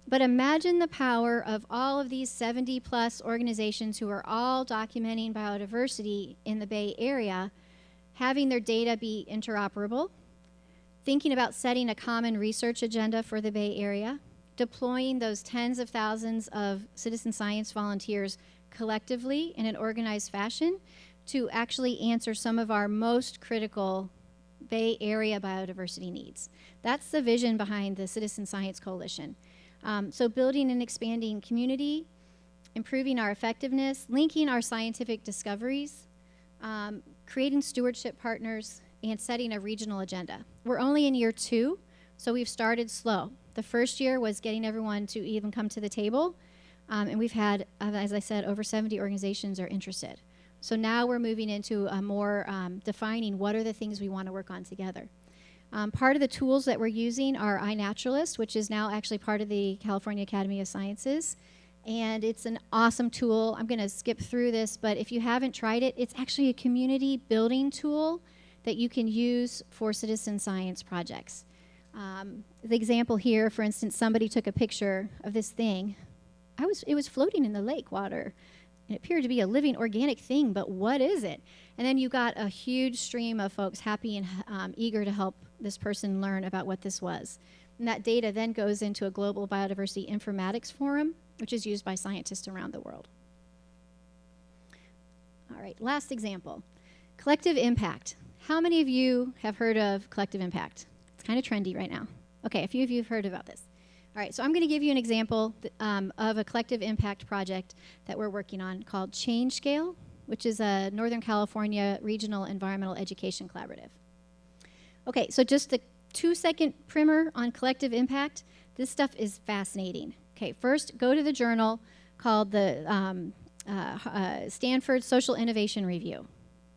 But imagine the power of all of these 70-plus organizations who are all documenting biodiversity in the Bay Area, having their data be interoperable, thinking about setting a common research agenda for the Bay Area, deploying those tens of thousands of citizen science volunteers collectively in an organized fashion to actually answer some of our most critical Bay Area biodiversity needs. That's the vision behind the Citizen Science Coalition. So building and expanding community, improving our effectiveness, linking our scientific discoveries, creating stewardship partners, and setting a regional agenda. We're only in year 2, so we've started slow. The first year was getting everyone to even come to the table, and we've had, as I said, over 70 organizations are interested. So now we're moving into a more defining what are the things we want to work on together. Part of the tools that we're using are iNaturalist, which is now actually part of the California Academy of Sciences. And it's an awesome tool. I'm going to skip through this, but if you haven't tried it, it's actually a community building tool that you can use for citizen science projects. The example here, for instance, somebody took a picture of this thing. It was floating in the lake water. It appeared to be a living organic thing, but what is it? And then you got a huge stream of folks happy and eager to help this person learn about what this was. And that data then goes into a global biodiversity informatics forum, which is used by scientists around the world. All right, last example. Collective impact. How many of you have heard of collective impact? It's kind of trendy right now. Okay, a few of you have heard about this. All right, so I'm going to give you an example of a collective impact project that we're working on called ChangeScale, which is a Northern California Regional Environmental Education Collaborative. Okay, so just a 2-second primer on collective impact. This stuff is fascinating. Okay, first, go to the journal called the Stanford Social Innovation Review.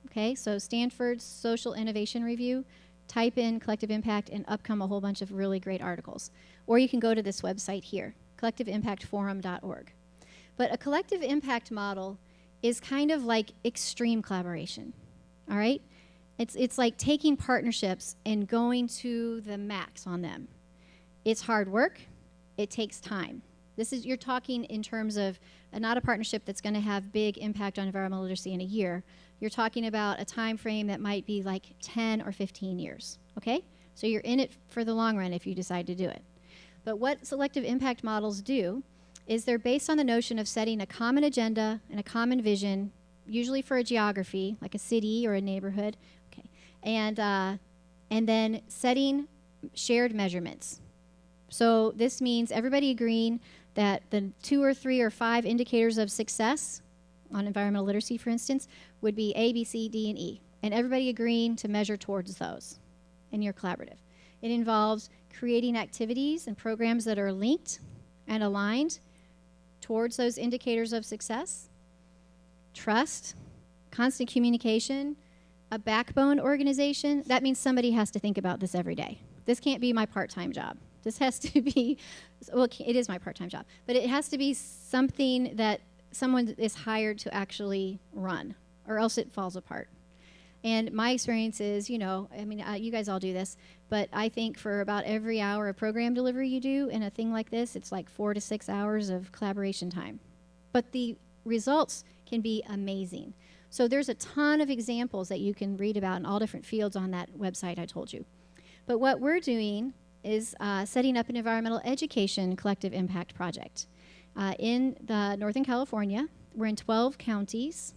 Okay, so Stanford's Social Innovation Review, type in collective impact, and up come a whole bunch of really great articles. Or you can go to this website here, collectiveimpactforum.org. But a collective impact model is kind of like extreme collaboration, all right? It's like taking partnerships and going to the max on them. It's hard work. It takes time. You're talking in terms of not a partnership that's going to have big impact on environmental literacy in a year. You're talking about a time frame that might be like 10 or 15 years, okay? So you're in it for the long run if you decide to do it. But what selective impact models do is they're based on the notion of setting a common agenda and a common vision, usually for a geography, like a city or a neighborhood, okay, and then setting shared measurements. So this means everybody agreeing that the 2 or 3 or 5 indicators of success on environmental literacy, for instance, would be A, B, C, D, and E, and everybody agreeing to measure towards those in your collaborative. It involves creating activities and programs that are linked and aligned towards those indicators of success, trust, constant communication, a backbone organization. That means somebody has to think about this every day. This can't be my part-time job. This has to be, well, it is my part-time job, but it has to be something that someone is hired to actually run, or else it falls apart. And my experience is, you know, I mean, you guys all do this, but I think for about every hour of program delivery you do in a thing like this, it's like 4 to 6 hours of collaboration time. But the results can be amazing. So there's a ton of examples that you can read about in all different fields on that website I told you. But what we're doing is setting up an environmental education collective impact project. In Northern California, we're in 12 counties.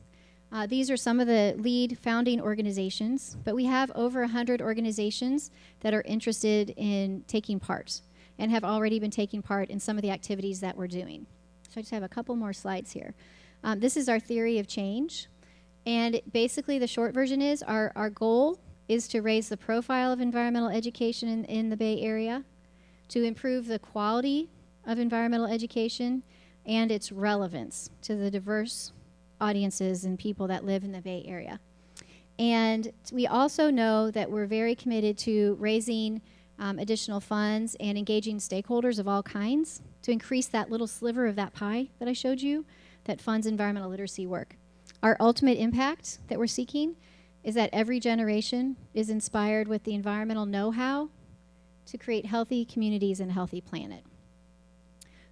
These are some of the lead founding organizations, but we have over 100 organizations that are interested in taking part and have already been taking part in some of the activities that we're doing. So I just have a couple more slides here. This is our theory of change. And basically the short version is our goal is to raise the profile of environmental education in the Bay Area, to improve the quality of environmental education and its relevance to the diverse audiences and people that live in the Bay Area. And we also know that we're very committed to raising additional funds and engaging stakeholders of all kinds to increase that little sliver of that pie that I showed you that funds environmental literacy work. Our ultimate impact that we're seeking is that every generation is inspired with the environmental know-how to create healthy communities and a healthy planet.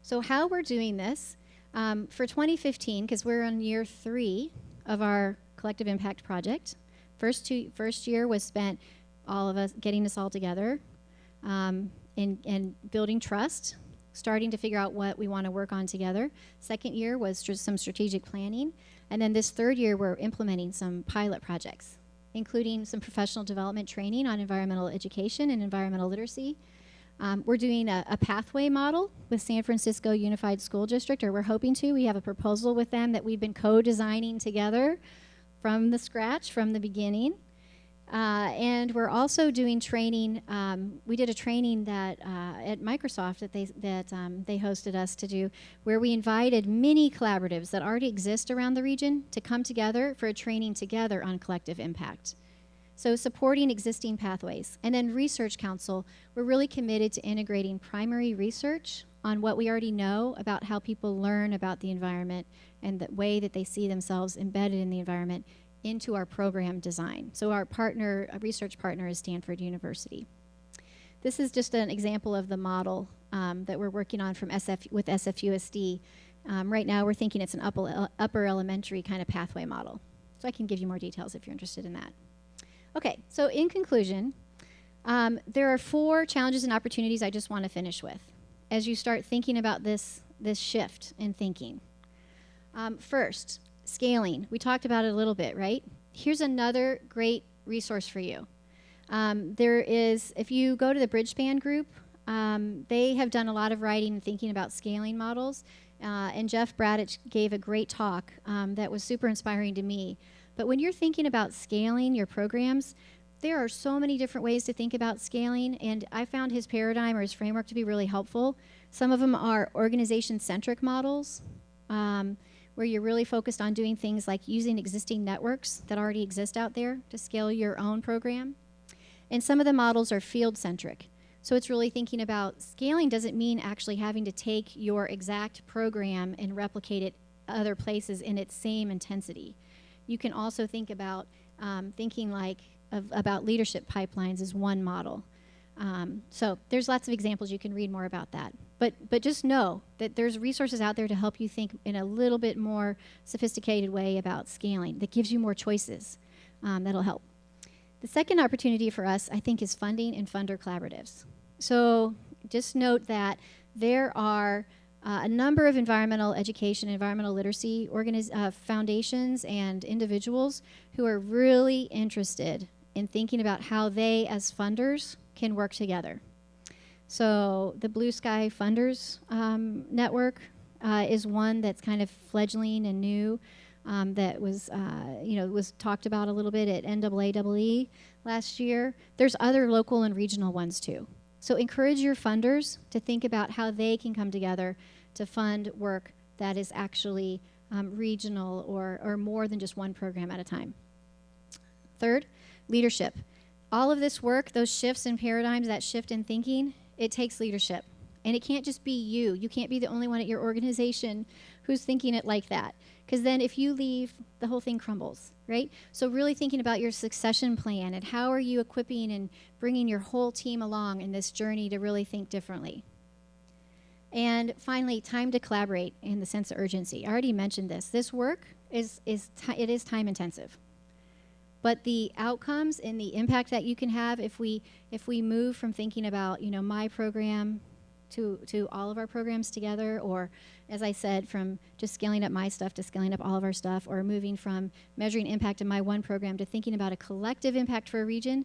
So how we're doing this, for 2015, because we're on year 3 of our collective impact project, first year was spent all of us getting us all together and building trust, starting to figure out what we want to work on together. Second year was just some strategic planning. And then this third year, we're implementing some pilot projects, including some professional development training on environmental education and environmental literacy. We're doing a pathway model with San Francisco Unified School District, or we're hoping to. We have a proposal with them that we've been co-designing together from the scratch, from the beginning. And we're also doing training. We did a training that at Microsoft that they hosted us to do, where we invited many collaboratives that already exist around the region to come together for a training together on collective impact. So supporting existing pathways. And then Research Council, we're really committed to integrating primary research on what we already know about how people learn about the environment and the way that they see themselves embedded in the environment into our program design. So our partner, a research partner, is Stanford University. This is just an example of the model that we're working on with SFUSD. Right now we're thinking it's an upper elementary kind of pathway model. So I can give you more details if you're interested in that. Okay, so in conclusion, there are 4 challenges and opportunities I just want to finish with as you start thinking about this shift in thinking. First, scaling. We talked about it a little bit, right? Here's another great resource for you. There is, if you go to the Bridgespan group, they have done a lot of writing and thinking about scaling models, and Jeff Bradich gave a great talk that was super inspiring to me. But when you're thinking about scaling your programs, there are so many different ways to think about scaling, and I found his paradigm or his framework to be really helpful. Some of them are organization-centric models, where you're really focused on doing things like using existing networks that already exist out there to scale your own program. And some of the models are field-centric. So it's really thinking about scaling doesn't mean actually having to take your exact program and replicate it other places in its same intensity. You can also think about about leadership pipelines as one model. So there's lots of examples. You can read more about that. But just know that there's resources out there to help you think in a little bit more sophisticated way about scaling that gives you more choices. That'll help. The second opportunity for us, I think, is funding and funder collaboratives. So just note that there are a number of environmental education, environmental literacy foundations and individuals who are really interested in thinking about how they, as funders, can work together. So the Blue Sky Funders Network is one that's kind of fledgling and new, that was, was talked about a little bit at NAAE last year. There's other local and regional ones too. So encourage your funders to think about how they can come together to fund work that is actually regional or more than just one program at a time. Third, leadership. All of this work, those shifts in paradigms, that shift in thinking, it takes leadership. And it can't just be you. You can't be the only one at your organization who's thinking it like that. Because then if you leave, the whole thing crumbles, right? So really thinking about your succession plan and how are you equipping and bringing your whole team along in this journey to really think differently. And finally, time to collaborate in the sense of urgency. I already mentioned this. This work is time intensive. But the outcomes and the impact that you can have if we move from thinking about, my program to all of our programs together, or as I said, from just scaling up my stuff to scaling up all of our stuff, or moving from measuring impact in my one program to thinking about a collective impact for a region,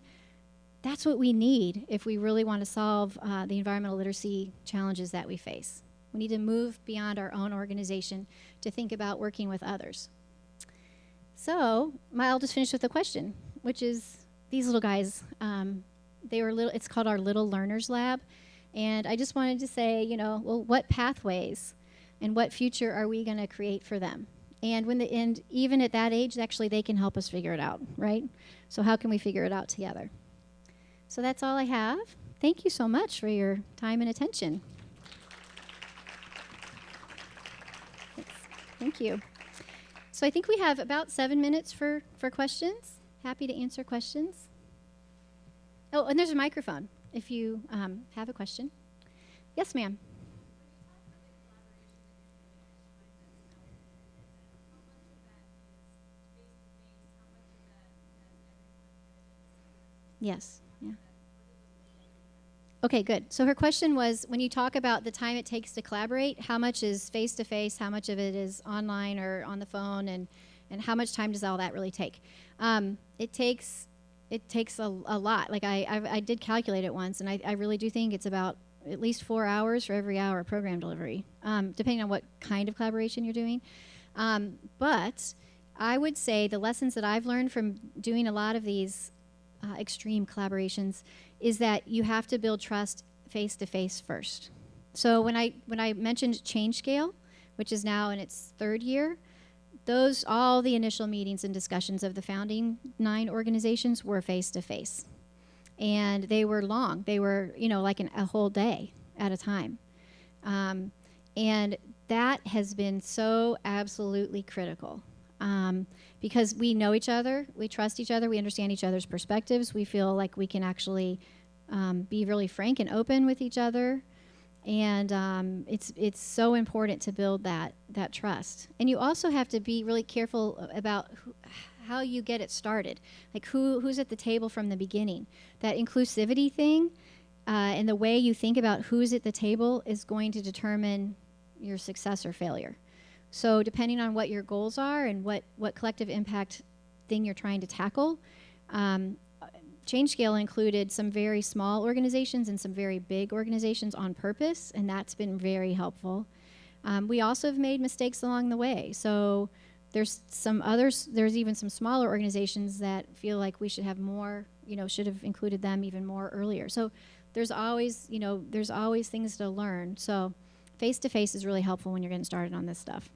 that's what we need if we really want to solve the environmental literacy challenges that we face. We need to move beyond our own organization to think about working with others. So I'll just finish with a question, which is these little guys, it's called our Little Learners Lab. And I just wanted to say, well, what pathways and what future are we going to create for them? And even at that age, actually, they can help us figure it out, right? So how can we figure it out together? So that's all I have. Thank you so much for your time and attention. Thanks. Thank you. So I think we have about 7 minutes for questions. Happy to answer questions. Oh, and there's a microphone if you have a question. Yes, ma'am. Yes. Yeah. Okay, good. So her question was, when you talk about the time it takes to collaborate, how much is face-to-face, how much of it is online or on the phone, and how much time does all that really take? It takes a lot. Like I did calculate it once, and I really do think it's about at least 4 hours for every hour of program delivery, depending on what kind of collaboration you're doing. But I would say the lessons that I've learned from doing a lot of these extreme collaborations is that you have to build trust face-to-face first. So when I mentioned ChangeScale, which is now in its 3rd year, all the initial meetings and discussions of the founding 9 organizations were face-to-face. And they were long. They were, like a whole day at a time. And that has been so absolutely critical. Because we know each other, we trust each other, we understand each other's perspectives, we feel like we can actually be really frank and open with each other. And it's so important to build that trust. And you also have to be really careful about how you get it started. Like who's at the table from the beginning. That inclusivity thing and the way you think about who's at the table is going to determine your success or failure. So depending on what your goals are and what collective impact thing you're trying to tackle, ChangeScale included some very small organizations and some very big organizations on purpose, and that's been very helpful. We also have made mistakes along the way. So there's even some smaller organizations that feel like we should have more, should have included them even more earlier. So there's always things to learn. So face-to-face is really helpful when you're getting started on this stuff.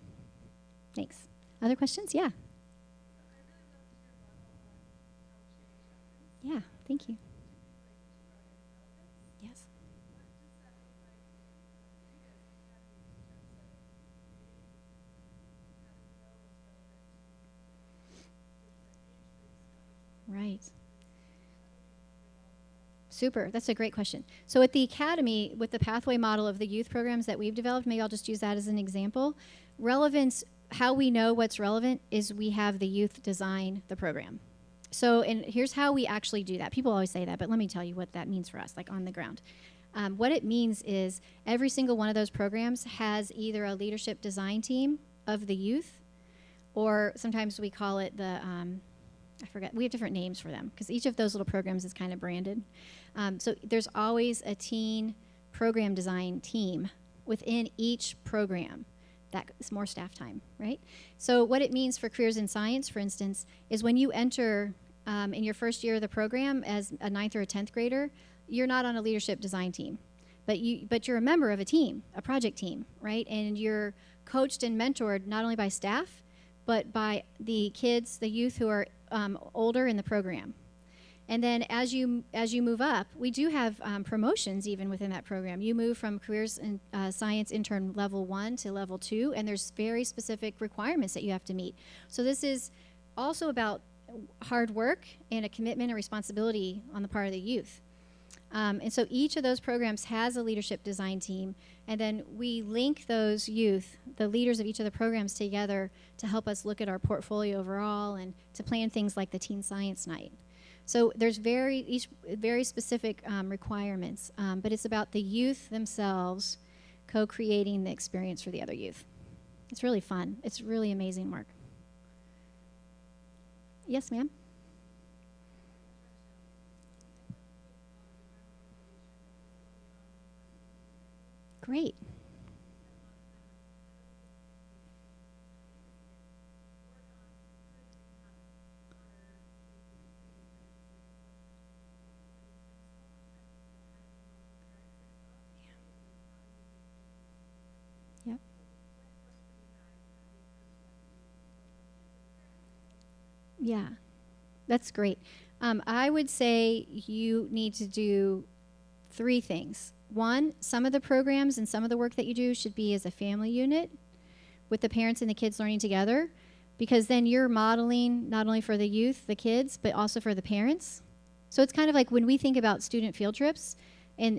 Thanks. Other questions? Yeah. Yeah, thank you. Yes. Right. Super. That's a great question. So at the Academy, with the pathway model of the youth programs that we've developed, maybe I'll just use that as an example. Relevance, how we know what's relevant is we have the youth design the program. So, and here's how we actually do that. People always say that, but let me tell you what that means for us, like on the ground. What it means is every single one of those programs has either a leadership design team of the youth, or sometimes we call it the, I forget, we have different names for them because each of those little programs is kind of branded. So there's always a teen program design team within each program. That is more staff time, right? So what it means for careers in science, for instance, is when you enter in your first year of the program as a 9th or a 10th grader, you're not on a leadership design team, but you're a member of a team, a project team, right? And you're coached and mentored not only by staff, but by the kids, the youth who are older in the program. And then as you move up, we do have promotions even within that program. You move from careers in science intern level 1 to level 2, and there's very specific requirements that you have to meet. So this is also about hard work and a commitment and responsibility on the part of the youth. And so each of those programs has a leadership design team, and then we link those youth, the leaders of each of the programs, together to help us look at our portfolio overall and to plan things like the Teen Science Night. So there's very specific requirements, but it's about the youth themselves co-creating the experience for the other youth. It's really fun. It's really amazing work. Yes, ma'am? Great. Yep. Yeah, that's great. I would say you need to do 3 things. One, some of the programs and some of the work that you do should be as a family unit with the parents and the kids learning together, because then you're modeling not only for the youth, the kids, but also for the parents. So it's kind of like when we think about student field trips and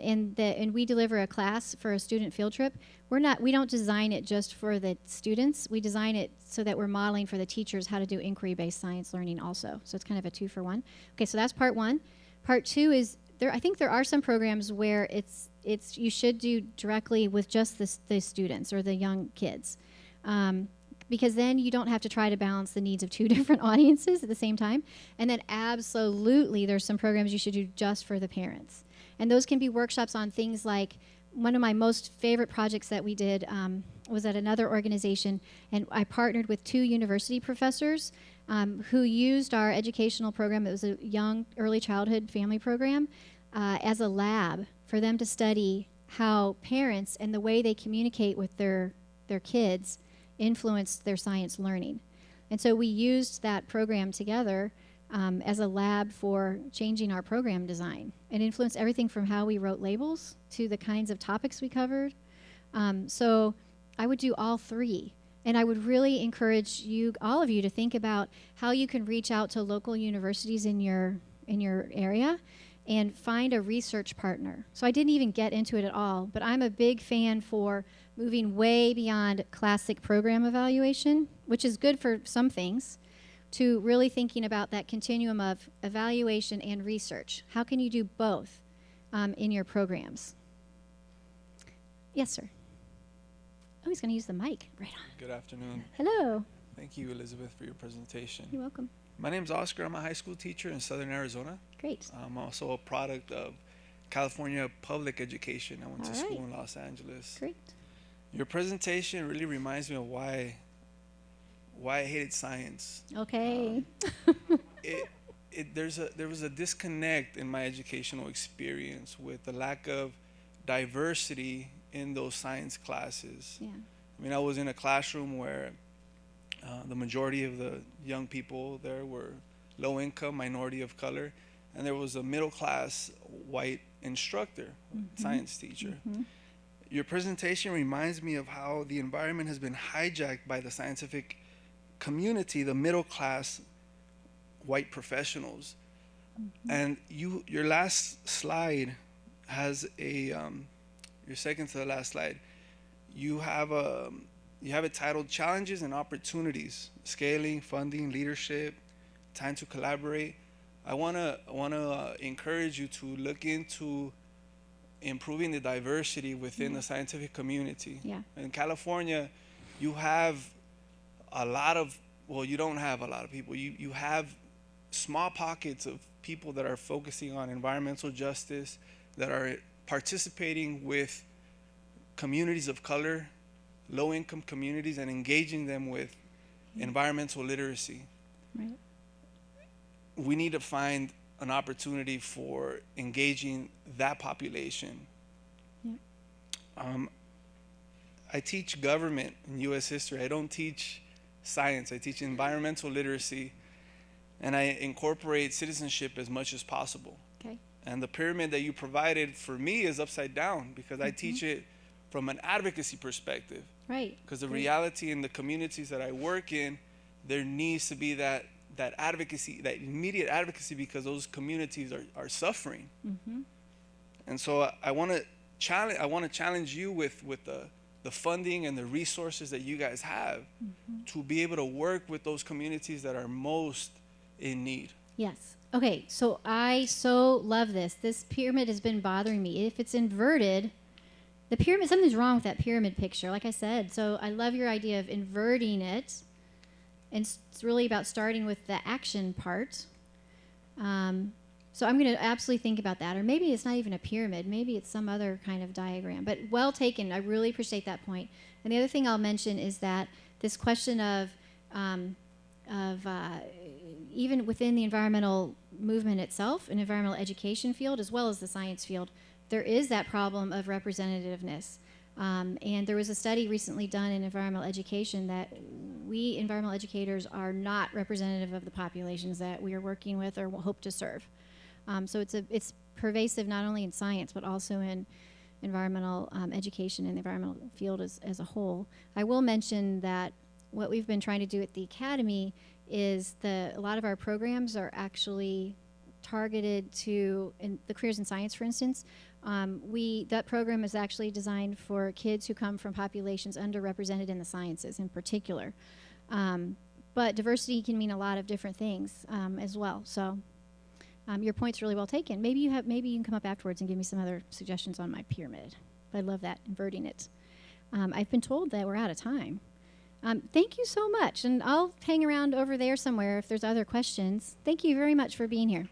we deliver a class for a student field trip, we don't design it just for the students. We design it so that we're modeling for the teachers how to do inquiry-based science learning also. So it's kind of a 2-for-1. Okay, so that's part 1. Part 2 is I think there are some programs where it's you should do directly with just the students or the young kids, because then you don't have to try to balance the needs of 2 different audiences at the same time. And then absolutely there's some programs you should do just for the parents. And those can be workshops on things like, one of my most favorite projects that we did was at another organization, and I partnered with 2 university professors who used our educational program. It was a young early childhood family program as a lab for them to study how parents and the way they communicate with their kids influence their science learning. And so we used that program together as a lab for changing our program design. It influenced everything from how we wrote labels to the kinds of topics we covered. So I would do all 3. And I would really encourage all of you to think about how you can reach out to local universities in your area and find a research partner. So I didn't even get into it at all, but I'm a big fan for moving way beyond classic program evaluation, which is good for some things, to really thinking about that continuum of evaluation and research. How can you do both in your programs? Yes, sir. Oh, he's going to use the mic. Right on. Good afternoon. Hello. Thank you, Elizabeth, for your presentation. You're welcome. My name's Oscar. I'm a high school teacher in Southern Arizona. Great. I'm also a product of California public education. I went to school in Los Angeles. Great. Your presentation really reminds me of why I hated science. Okay. There was a disconnect in my educational experience with the lack of diversity in those science classes. Yeah. I mean, I was in a classroom where the majority of the young people there were low income, minority of color, and there was a middle class white instructor, science teacher. Your presentation reminds me of how the environment has been hijacked by the scientific community, the middle class white professionals, And your last slide has your second to the last slide. You have it titled Challenges and Opportunities: Scaling, Funding, Leadership, Time to Collaborate. I wanna encourage you to look into improving the diversity within the scientific community. Yeah. In California, you have you don't have a lot of people. You have small pockets of people that are focusing on environmental justice, that are participating with communities of color, low-income communities, and engaging them with environmental literacy. Right. We need to find an opportunity for engaging that population. Yeah. I teach government in U.S. history. I don't teach science. I teach environmental literacy, and I incorporate citizenship as much as possible. Okay. And the pyramid that you provided for me is upside down because I teach it from an advocacy perspective. Right. Because the reality in the communities that I work in, there needs to be that advocacy, that immediate advocacy, because those communities are suffering. And so I want to challenge you with the funding and the resources that you guys have to be able to work with those communities that are most in need. Yes. Okay, so I so love this. This pyramid has been bothering me. If it's inverted, the pyramid, something's wrong with that pyramid picture, like I said. So I love your idea of inverting it. And it's really about starting with the action part. So I'm going to absolutely think about that. Or maybe it's not even a pyramid. Maybe it's some other kind of diagram. But well taken. I really appreciate that point. And the other thing I'll mention is that this question of even within the environmental movement itself, an environmental education field, as well as the science field, there is that problem of representativeness. And there was a study recently done in environmental education that we environmental educators are not representative of the populations that we are working with or hope to serve. So it's pervasive not only in science but also in environmental education and the environmental field as a whole. I will mention that what we've been trying to do at the Academy is a lot of our programs are actually targeted to in the careers in science, for instance. That program is actually designed for kids who come from populations underrepresented in the sciences in particular. But diversity can mean a lot of different things as well. So your point's really well taken. Maybe you can come up afterwards and give me some other suggestions on my pyramid. I love that, inverting it. I've been told that we're out of time. Thank you so much, and I'll hang around over there somewhere if there's other questions. Thank you very much for being here.